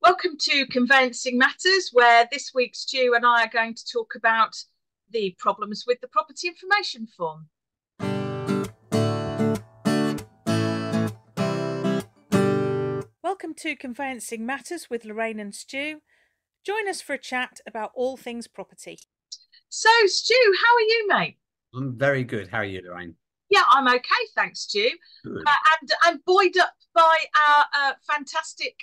Welcome to Conveyancing Matters, where this week Stu and I are going to talk about the problems with the property information form. Welcome to Conveyancing Matters with Lorraine and Stu. Join us for a chat about all things property. So, Stu, how are you, mate? I'm very good. How are you, Lorraine? Yeah, I'm okay, thanks, Stu. Good. And buoyed up by our fantastic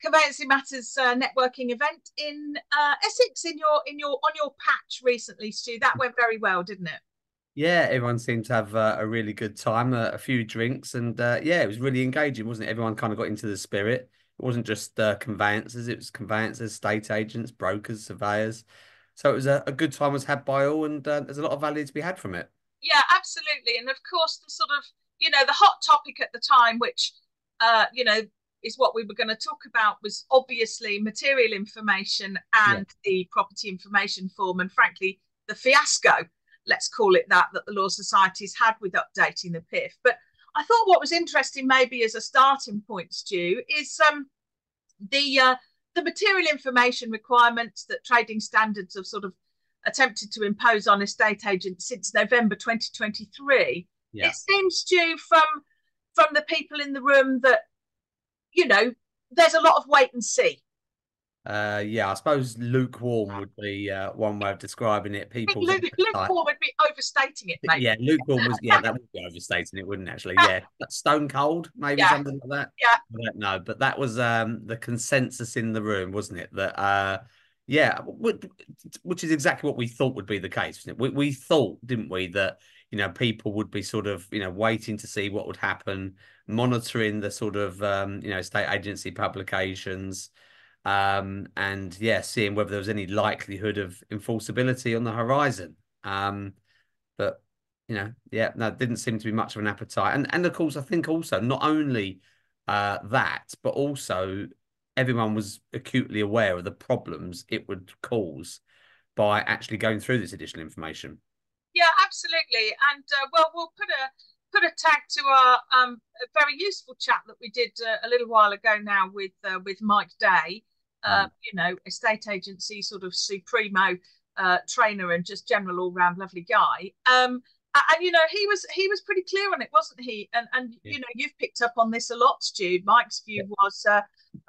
Conveyancing Matters networking event in Essex on your patch recently, Stu. That went very well, didn't it? Yeah, everyone seemed to have a really good time, a few drinks, and yeah, it was really engaging, wasn't it? Everyone kind of got into the spirit. It wasn't just conveyancers; it was conveyancers, estate agents, brokers, surveyors. So it was a good time was had by all, and there's a lot of value to be had from it. Yeah, absolutely. And of course, the sort of the hot topic at the time, which is what we were going to talk about, was obviously material information Yeah. and the property information form, and frankly, the fiasco, let's call it that the Law Society's had with updating the PIF. But I thought what was interesting, maybe as a starting point, Stu, is the material information requirements that trading standards have sort of attempted to impose on estate agents since November 2023. Yeah. It seems, Stu, from the people in the room that there's a lot of wait and see. Yeah, I suppose lukewarm would be one way of describing it. I People's think appetite. lukewarm would be overstating it, maybe. Yeah, lukewarm was, yeah, that would be overstating it, wouldn't it, actually? Yeah. Stone cold, maybe Yeah, something like that. yeah, I don't know, but that was the consensus in the room, wasn't it? That yeah, which is exactly what we thought would be the case, wasn't it? We thought, didn't we, that people would be sort of waiting to see what would happen, monitoring the sort of state agency publications, and yeah, seeing whether there was any likelihood of enforceability on the horizon. But yeah, no, it didn't seem to be much of an appetite. And of course, I think also not only that, but also everyone was acutely aware of the problems it would cause by actually going through this additional information. yeah, absolutely. And well, we'll put a tag to our very useful chat that we did a little while ago now with Mike Day, Mm. estate agency sort of supremo trainer and just general all round lovely guy. And he was pretty clear on it, wasn't he? And Yeah. you've picked up on this a lot, Stu. Mike's view was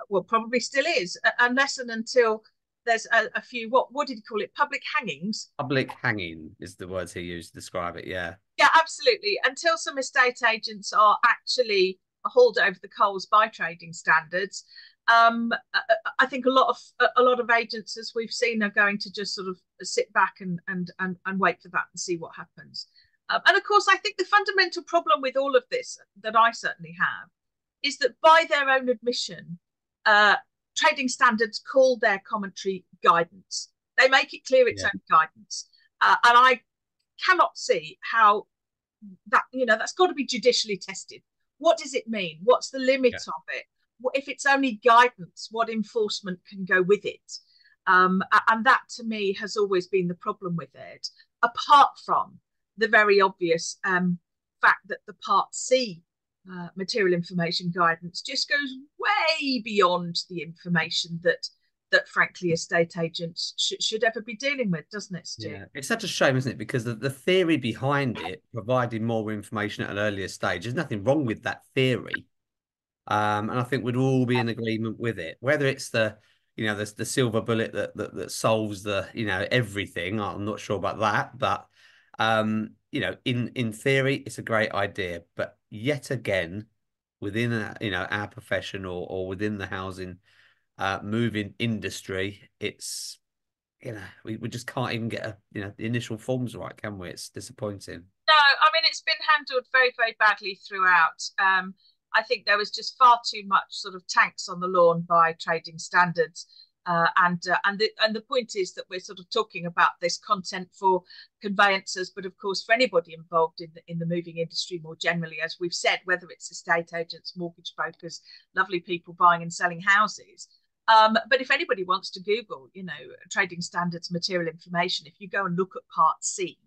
well, probably still is, unless and until there's a few, what did he call it, public hangings. Public hanging is the words he used to describe it. Yeah. Yeah, absolutely. Until some estate agents are actually hauled over the coals by trading standards, I think a lot of agents, as we've seen, are going to just sort of sit back and wait for that and see what happens. And of course, I think the fundamental problem with all of this that I certainly have is that by their own admission, trading standards call their commentary guidance. They make it clear it's Yeah. own guidance. And I cannot see how that's got to be judicially tested. What does it mean? What's the limit Yeah. of it? If it's only guidance, what enforcement can go with it? And that to me has always been the problem with it, apart from the very obvious fact that the Part C material information guidance just goes way beyond the information that frankly estate agents should ever be dealing with, doesn't it, Stu? Yeah, it's such a shame, isn't it? Because the theory behind it, providing more information at an earlier stage, there's nothing wrong with that theory. And I think we'd all be in agreement with it. Whether it's the silver bullet that solves everything, I'm not sure about that. But in theory, it's a great idea. But yet again, within our profession or within the housing moving industry, it's we just can't even get the initial forms right, can we? It's disappointing. No, I mean it's been handled very, very badly throughout. I think there was just far too much sort of tanks on the lawn by trading standards, and the point is that we're sort of talking about this content for conveyancers, but of course for anybody involved in the moving industry more generally, as we've said, whether it's estate agents, mortgage brokers, lovely people buying and selling houses. But if anybody wants to Google, trading standards material information, if you go and look at Part C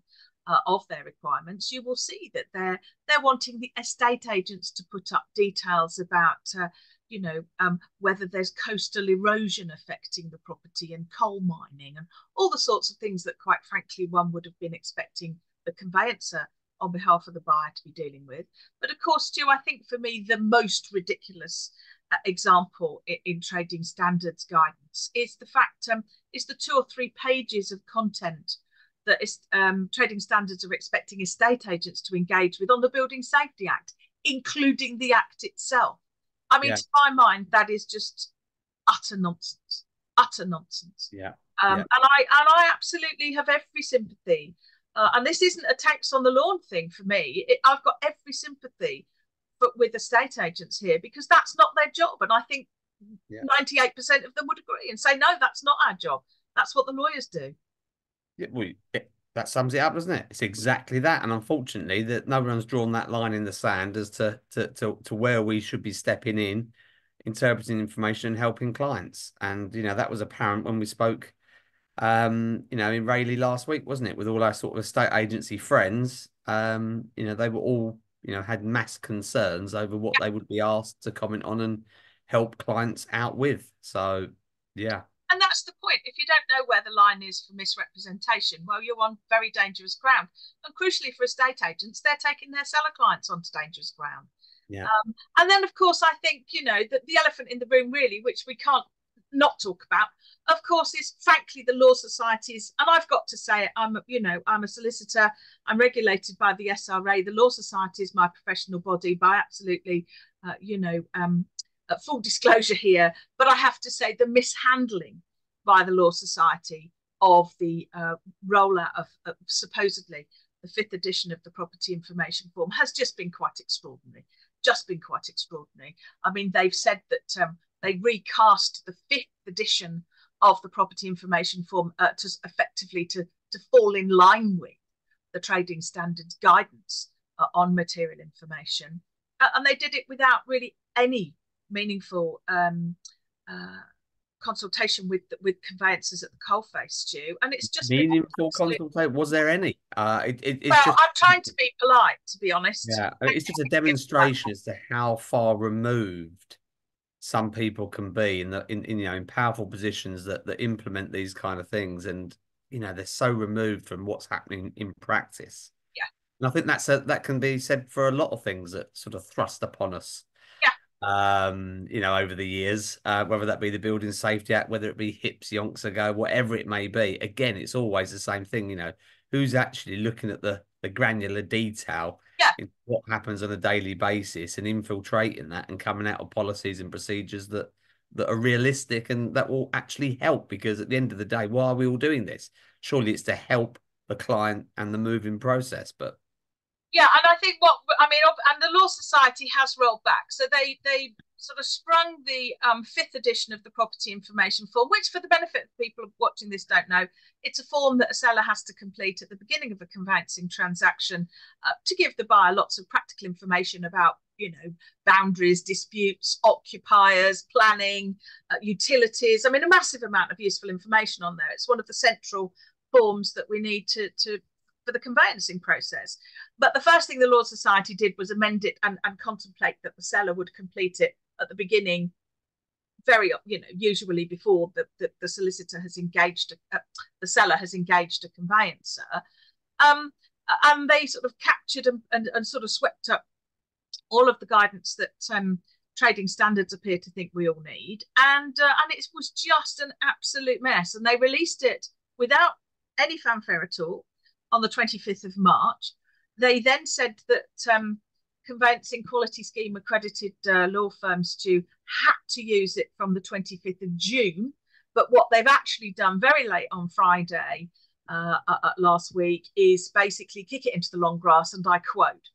of their requirements, you will see that they're wanting the estate agents to put up details about whether there's coastal erosion affecting the property and coal mining and all the sorts of things that, quite frankly, one would have been expecting the conveyancer on behalf of the buyer to be dealing with. But of course, Stu, I think for me, the most ridiculous example in trading standards guidance is the fact is the 2 or 3 pages of content that is, trading standards are expecting estate agents to engage with on the Building Safety Act, including the Act itself. I mean, Yeah. to my mind, that is just utter nonsense. Utter nonsense. Yeah. And I absolutely have every sympathy. And this isn't a tax on the lawn thing for me. I've got every sympathy with estate agents here, because that's not their job. And I think 98% of them would agree and say, no, that's not our job. That's what the lawyers do. Yeah, that sums it up, doesn't it? It's exactly that. And unfortunately, that no one's drawn that line in the sand as to where we should be stepping in, interpreting information and helping clients. And that was apparent when we spoke in Rayleigh last week, wasn't it? With all our sort of estate agency friends. They were all, had mass concerns over what they would be asked to comment on and help clients out with. So, yeah. And that's the point. If you don't know where the line is for misrepresentation, well, you're on very dangerous ground. And crucially for estate agents, they're taking their seller clients onto dangerous ground. Yeah. And then, of course, I think, that the elephant in the room, really, which we can't not talk about, of course, is frankly the law societies. And I've got to say, I'm a solicitor. I'm regulated by the SRA. The law society is my professional body by absolutely, full disclosure here. But I have to say the mishandling by the law society of the rollout of supposedly the 5th edition of the property information form has just been quite extraordinary. I mean, they've said that they recast the 5th edition of the property information form to effectively to fall in line with the trading standards guidance on material information. And they did it without really any meaningful consultation with conveyancers at the coalface, Stu. And it's just meaningful consultation. Was there any? It's just, I'm trying to be polite, to be honest. Yeah, it's just a demonstration as to how far removed some people can be in powerful positions that implement these kind of things, and they're so removed from what's happening in practice. Yeah, and I think that can be said for a lot of things that sort of thrust upon us. Over the years, whether that be the Building Safety Act, whether it be HIPS yonks ago, whatever it may be. Again, it's always the same thing. Who's actually looking at the granular detail in what happens on a daily basis and infiltrating that and coming out of policies and procedures that are realistic and that will actually help. Because at the end of the day, why are we all doing this? Surely it's to help the client and the moving process, but. Yeah, and I think and the Law Society has rolled back. So they sort of sprung the 5th edition of the property information form, which, for the benefit of people watching this don't know, it's a form that a seller has to complete at the beginning of a conveyancing transaction to give the buyer lots of practical information about, boundaries, disputes, occupiers, planning, utilities. I mean, a massive amount of useful information on there. It's one of the central forms that we need for the conveyancing process. But the first thing the Law Society did was amend it and contemplate that the seller would complete it at the beginning, usually before the solicitor has engaged, the seller has engaged a conveyancer. And they sort of captured and sort of swept up all of the guidance that trading standards appear to think we all need. And it was just an absolute mess. And they released it without any fanfare at all on the 25th of March. They then said that conveyancing quality scheme accredited law firms had to use it from the 25th of June. But what they've actually done very late on Friday last week is basically kick it into the long grass, and I quote,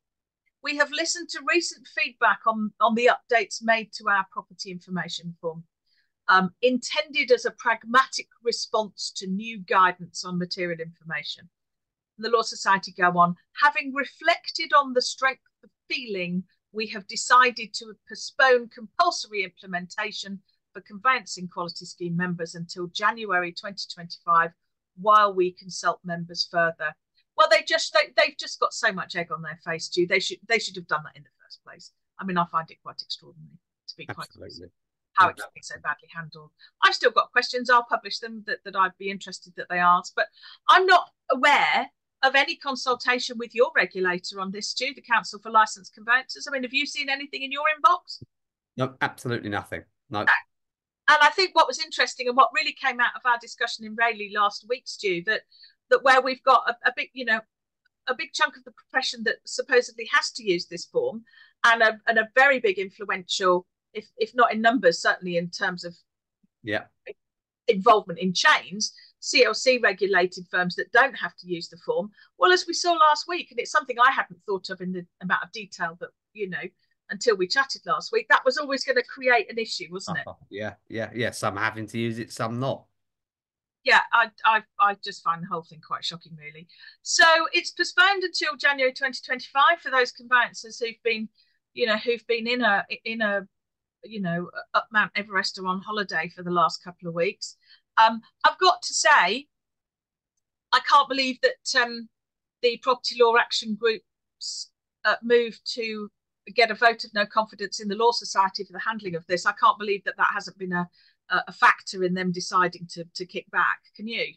"We have listened to recent feedback on the updates made to our property information form, intended as a pragmatic response to new guidance on material information." The Law Society go on, "Having reflected on the strength of feeling, we have decided to postpone compulsory implementation for conveyancing quality scheme members until January 2025 while we consult members further." Well, they've just got so much egg on their face, Stu. They should have done that in the first place. I mean, I find it quite extraordinary. to be quite honest, Absolutely. how it's Absolutely. been so badly handled. I've still got questions. I'll publish them that I'd be interested that they ask, but I'm not aware of any consultation with your regulator on this, Stu, the Council for Licensed Conveyancers. I mean, have you seen anything in your inbox? No, absolutely nothing. No. And I think what was interesting and what really came out of our discussion in Rayleigh last week, Stu, that where we've got a big, a big chunk of the profession that supposedly has to use this form, and a very big influential, if not in numbers, certainly in terms of Yeah. involvement in chains, CLC regulated firms that don't have to use the form. Well, as we saw last week, and it's something I hadn't thought of in the amount of detail that, until we chatted last week, that was always going to create an issue, wasn't it? Yeah, yeah, yeah. Some having to use it, some not. Yeah, I just find the whole thing quite shocking, really. So it's postponed until January 2025 for those conveyancers who've been in a up Mount Everest or on holiday for the last couple of weeks. I've got to say, I can't believe that the Property Law Action Group's moved to get a vote of no confidence in the Law Society for the handling of this. I can't believe that hasn't been a factor in them deciding to kick back. Can you?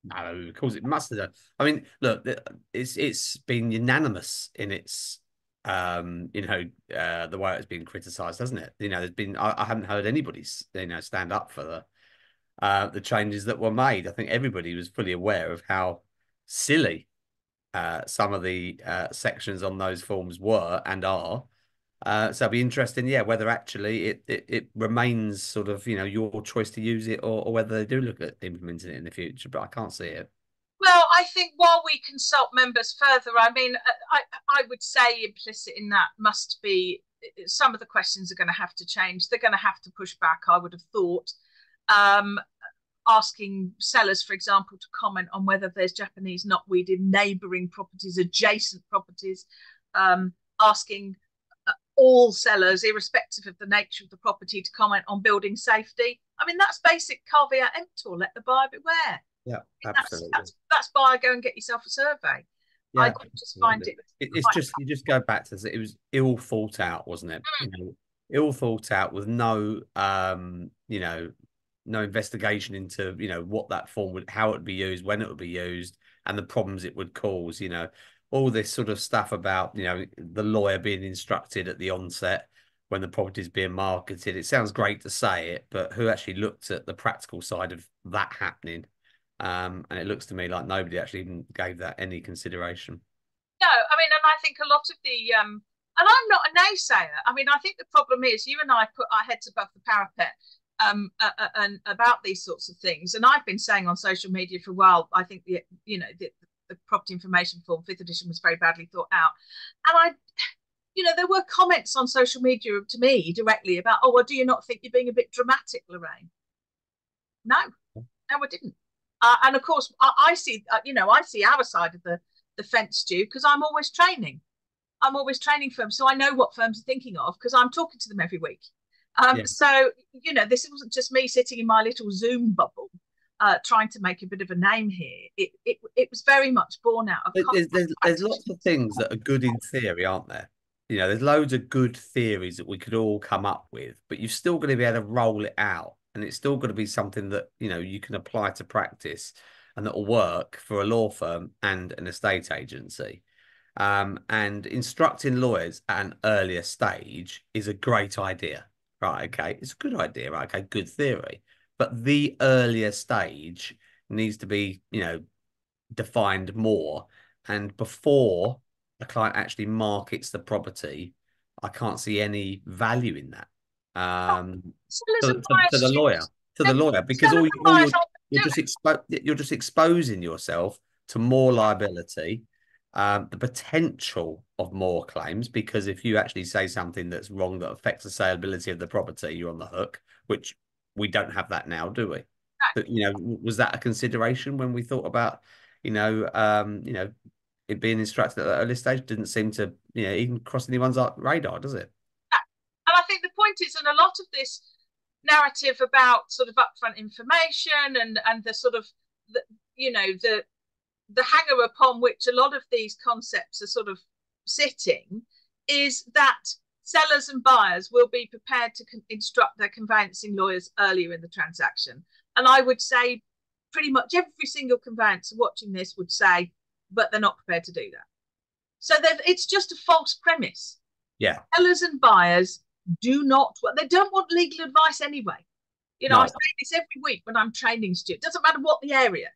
No, of course it must have done. I mean, look, it's been unanimous in its the way it's been criticised, hasn't it? There's been I haven't heard anybody stand up for the changes that were made. I think everybody was fully aware of how silly some of the sections on those forms were and are. So it'll be interesting, yeah, whether actually it remains sort of, your choice to use it, or whether they do look at implementing it in the future, but I can't see it. Well, I think while we consult members further, I mean, I would say implicit in that must be some of the questions are going to have to change. They're going to have to push back, I would have thought. Asking sellers, for example, to comment on whether there's Japanese knotweed in neighbouring properties, adjacent properties, asking all sellers, irrespective of the nature of the property, to comment on building safety. I mean, that's basic caveat emptor, let the buyer beware. Yeah, I mean, absolutely. that's buyer, go and get yourself a survey. Yeah, I just find it's just, you just go back to it was ill thought out, wasn't it? Ill thought out with no no investigation into what that form would, how it would be used, when it would be used, and the problems it would cause. All this sort of stuff about the lawyer being instructed at the onset when the property is being marketed. It sounds great to say it, but who actually looked at the practical side of that happening? And it looks to me like nobody actually even gave that any consideration. No, I mean, and I think a lot of the and I'm not a naysayer. I mean, I think the problem is you and I put our heads above the parapet and about these sorts of things. And I've been saying on social media for a while, I think the property information form, 5th edition, was very badly thought out. And there were comments on social media to me directly about, oh, well, do you not think you're being a bit dramatic, Lorraine? No, I didn't. And of course, I see, I see our side of the fence, Stu, because I'm always training. I'm always training firms, so I know what firms are thinking of because I'm talking to them every week. Yeah. So, this wasn't just me sitting in my little Zoom bubble trying to make a bit of a name here. It was very much born out of there's lots of things that are good in theory, aren't there? There's loads of good theories that we could all come up with, but you've still got to be able to roll it out, and it's still got to be something that you can apply to practice and that will work for a law firm and an estate agency. And instructing lawyers at an earlier stage is a great idea, right? Okay, it's a good idea, right? Okay, good theory, but the earlier stage needs to be, defined more. And before a client actually markets the property, I can't see any value in that. To the lawyer, because you're just exposing yourself to more liability, the potential of more claims, because if you actually say something that's wrong that affects the saleability of the property, you're on the hook, which we don't have that now, do we? But was that a consideration when we thought about it being instructed at that early stage? Didn't seem to even cross anyone's radar, does it? And I think the point is, and a lot of this narrative about sort of upfront information and the sort of the hanger upon which a lot of these concepts are sort of sitting is that sellers and buyers will be prepared to instruct their conveyancing lawyers earlier in the transaction. And I would say pretty much every single conveyancer watching this would say, but they're not prepared to do that. So it's just a false premise. Yeah. Sellers and buyers do not, they don't want legal advice anyway. You know, No. I say this every week when I'm training students. It doesn't matter what the area.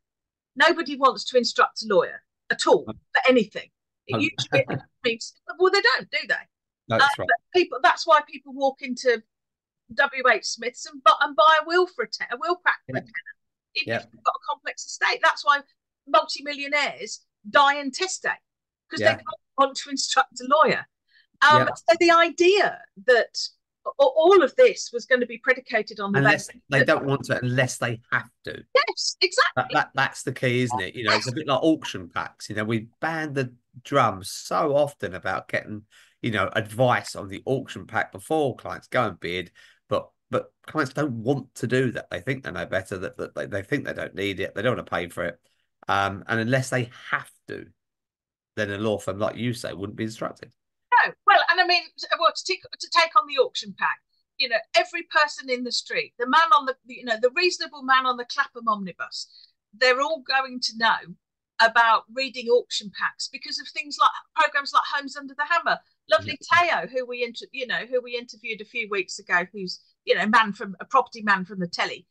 Nobody wants to instruct a lawyer at all for anything. It usually means, well, they don't, do they? That's right. People, that's why people walk into WH Smith's and buy a will for a will pack for a tenant, even if they've got a complex estate. That's why multi-millionaires die intestate, because they don't want to instruct a lawyer. So the idea that all of this was going to be predicated on the unless they don't want to, unless they have to. Yes, exactly. That's the key, isn't it? You know, it's a bit like auction packs. You know, we band the drum so often about getting, you know, advice on the auction pack before clients go and bid, but clients don't want to do that. They think they know better. That they think they don't need it. They don't want to pay for it. And unless they have to, then a law firm, like you say, wouldn't be instructed. No, well, and I mean, well, to take on the auction pack, you know, every person in the street, the man on the, you know, the reasonable man on the Clapham omnibus, they're all going to know about reading auction packs because of things like programs like Homes Under the Hammer. Lovely Teo, who we interviewed a few weeks ago, who's, you know, a property man from the telly.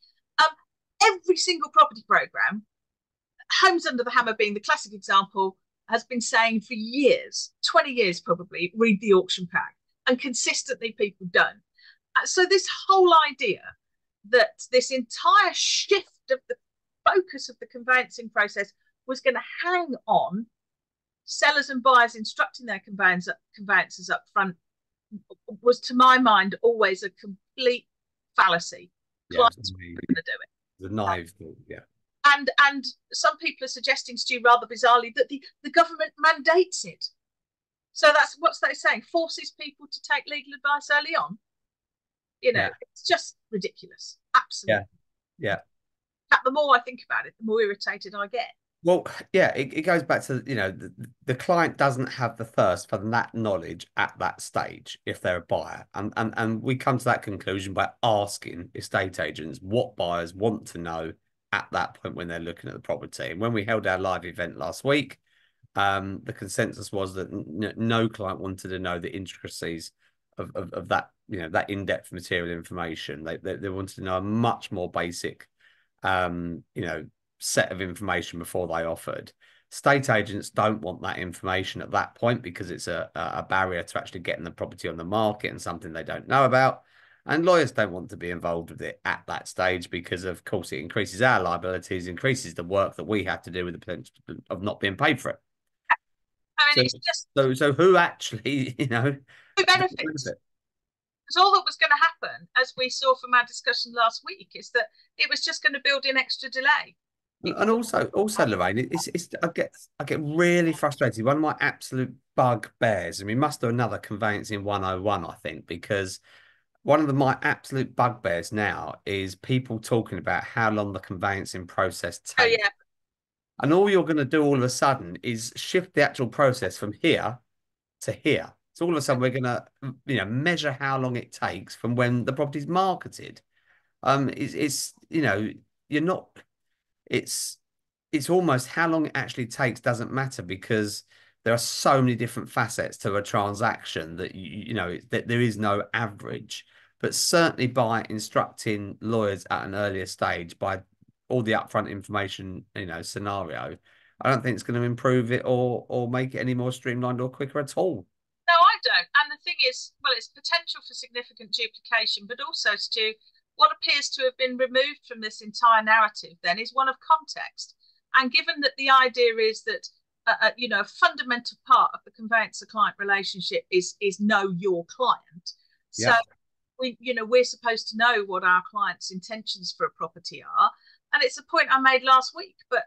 Every single property program, Homes Under the Hammer being the classic example, has been saying for years, 20 years probably, read the auction pack, and consistently people don't. So this whole idea that this entire shift of the focus of the conveyancing process was going to hang on sellers and buyers instructing their conveyancers up front was, to my mind, always a complete fallacy. Clients were going to do it. The naive thing, yeah. And some people are suggesting, Stu, rather bizarrely, that the government mandates it. So that's what's they saying, forces people to take legal advice early on. You know, it's just ridiculous. Absolutely. Yeah. The more I think about it, the more irritated I get. Well, yeah, it goes back to, you know, the client doesn't have the thirst for that knowledge at that stage if they're a buyer. And we come to that conclusion by asking estate agents what buyers want to know at that point when they're looking at the property. And when we held our live event last week, the consensus was that no client wanted to know the intricacies of that, you know, that in-depth material information. They wanted to know a much more basic, you know, set of information before they offered. Estate agents don't want that information at that point because it's a barrier to actually getting the property on the market and something they don't know about. And lawyers don't want to be involved with it at that stage because, of course, it increases our liabilities, increases the work that we have to do with the potential of not being paid for it. I mean, it's just... So who actually, you know... Who benefits? Because all that was going to happen, as we saw from our discussion last week, is that it was just going to build in extra delay. And also, Lorraine, I get really frustrated. One of my absolute bugbears, and we must do another conveyancing 101, I think, because... one of my absolute bugbears now is people talking about how long the conveyancing process takes. Oh, yeah. And all you're going to do all of a sudden is shift the actual process from here to here. So all of a sudden we're going to, you know, measure how long it takes from when the property's marketed. It's you know, you're not. It's almost how long it actually takes doesn't matter because there are so many different facets to a transaction that you know that there is no average. But certainly by instructing lawyers at an earlier stage, by all the upfront information, you know, scenario, I don't think it's going to improve it or make it any more streamlined or quicker at all. No, I don't. And the thing is, well, it's potential for significant duplication, but also, Stu, what appears to have been removed from this entire narrative then is one of context. And given that the idea is that you know, a fundamental part of the conveyancer-client relationship is know your client. So we're supposed to know what our client's intentions for a property are. And it's a point I made last week, but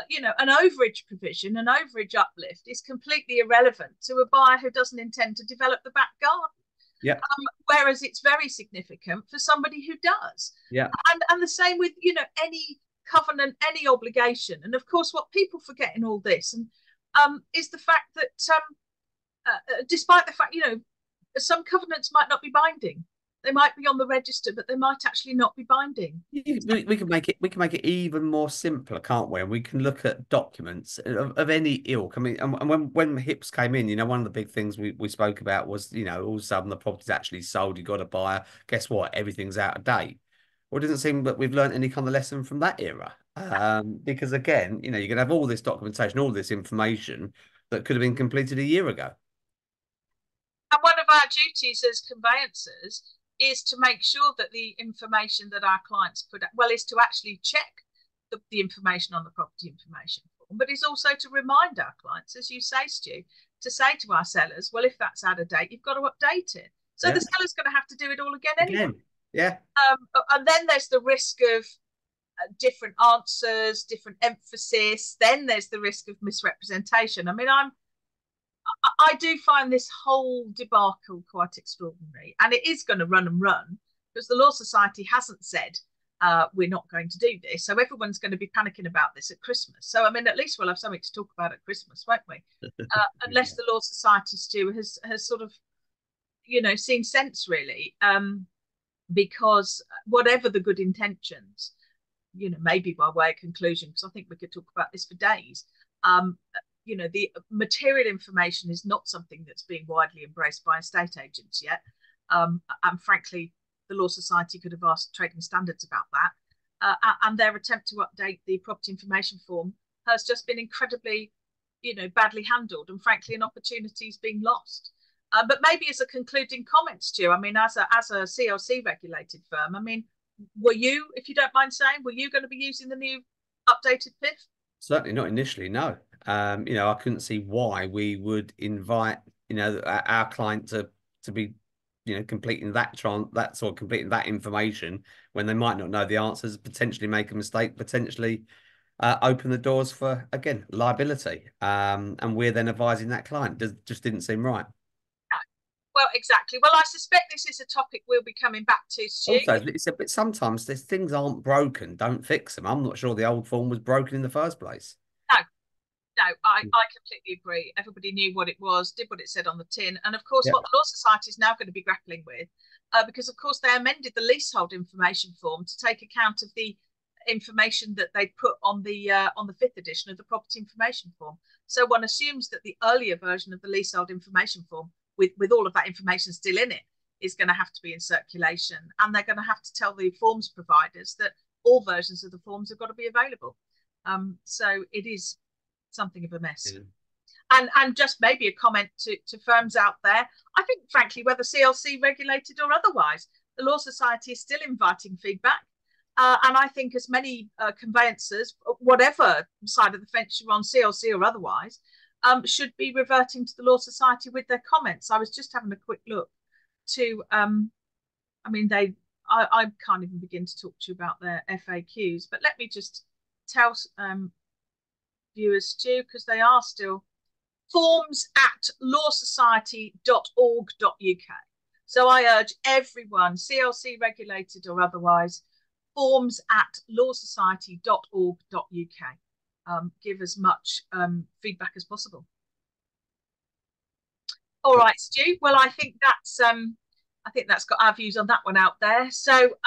you know, an overage provision, an overage uplift is completely irrelevant to a buyer who doesn't intend to develop the back garden. Yeah. Whereas it's very significant for somebody who does. Yeah. And the same with, you know, any covenant, any obligation. And of course, what people forget in all this is the fact that despite the fact, you know, some covenants might not be binding. They might be on the register, but they might actually not be binding. We can make it even more simpler, can't we? And we can look at documents of any ilk. I mean, and when HIPS came in, one of the big things we spoke about was, all of a sudden the property's actually sold, you got a buyer. Guess what? Everything's out of date. Well, it doesn't seem that we've learned any kind of lesson from that era. Because again, you're gonna have all this documentation, all this information that could have been completed a year ago. And one of our duties as conveyancers is to make sure that the information that our clients put out, well, is to actually check the information on the property information form, but is also to remind our clients, as you say, Stu, to say to our sellers, well, if that's out of date, you've got to update it. So Yeah. the seller's going to have to do it all again anyway. Yeah. And then there's the risk of different answers, different emphasis. Then there's the risk of misrepresentation. I mean, I do find this whole debacle quite extraordinary, and it is going to run and run because the Law Society hasn't said we're not going to do this. So everyone's going to be panicking about this at Christmas. So, I mean, at least we'll have something to talk about at Christmas, won't we? Unless the Law Society, Stu, has sort of, seen sense, really, because whatever the good intentions, maybe by way of conclusion, because I think we could talk about this for days, the material information is not something that's being widely embraced by estate agents yet. And frankly, the Law Society could have asked Trading Standards about that. And their attempt to update the property information form has just been incredibly, badly handled. And frankly, an opportunity is being lost. But maybe as a concluding comment, Stu, I mean, as a CLC regulated firm, I mean, were you, if you don't mind saying, were you going to be using the new updated PIF? Certainly not initially, no. I couldn't see why we would invite, our client to be, completing completing that information when they might not know the answers, potentially make a mistake, potentially open the doors for, again, liability. And we're then advising that client. Just didn't seem right. Well, exactly. Well, I suspect this is a topic we'll be coming back to, Stu. Also, it's a bit, sometimes these things aren't broken, don't fix them. I'm not sure the old form was broken in the first place. No, I completely agree. Everybody knew what it was, did what it said on the tin. And of course, Yeah. what the Law Society is now going to be grappling with, because of course they amended the leasehold information form to take account of the information that they put on the fifth edition of the property information form. So one assumes that the earlier version of the leasehold information form, with all of that information still in it, is going to have to be in circulation, and they're going to have to tell the forms providers that all versions of the forms have got to be available. So it is something of a mess. Yeah. And just maybe a comment to firms out there. I think, frankly, whether CLC regulated or otherwise, the Law Society is still inviting feedback. And I think as many conveyancers, whatever side of the fence you're on, CLC or otherwise, should be reverting to the Law Society with their comments. I was just having a quick look to, I mean, I can't even begin to talk to you about their FAQs, but let me just tell viewers, Stu, because they are still forms@lawsociety.org.uk. So I urge everyone, CLC regulated or otherwise, forms@lawsociety.org.uk. Give as much feedback as possible. All right, Stu. Well, I think that's got our views on that one out there. So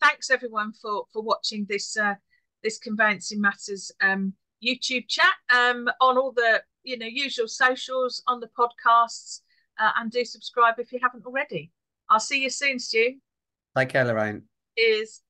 thanks everyone for watching this Conveyancing Matters YouTube chat on all the usual socials, on the podcasts, and do subscribe if you haven't already. I'll see you soon, Stu. Take care, Lorraine. Cheers.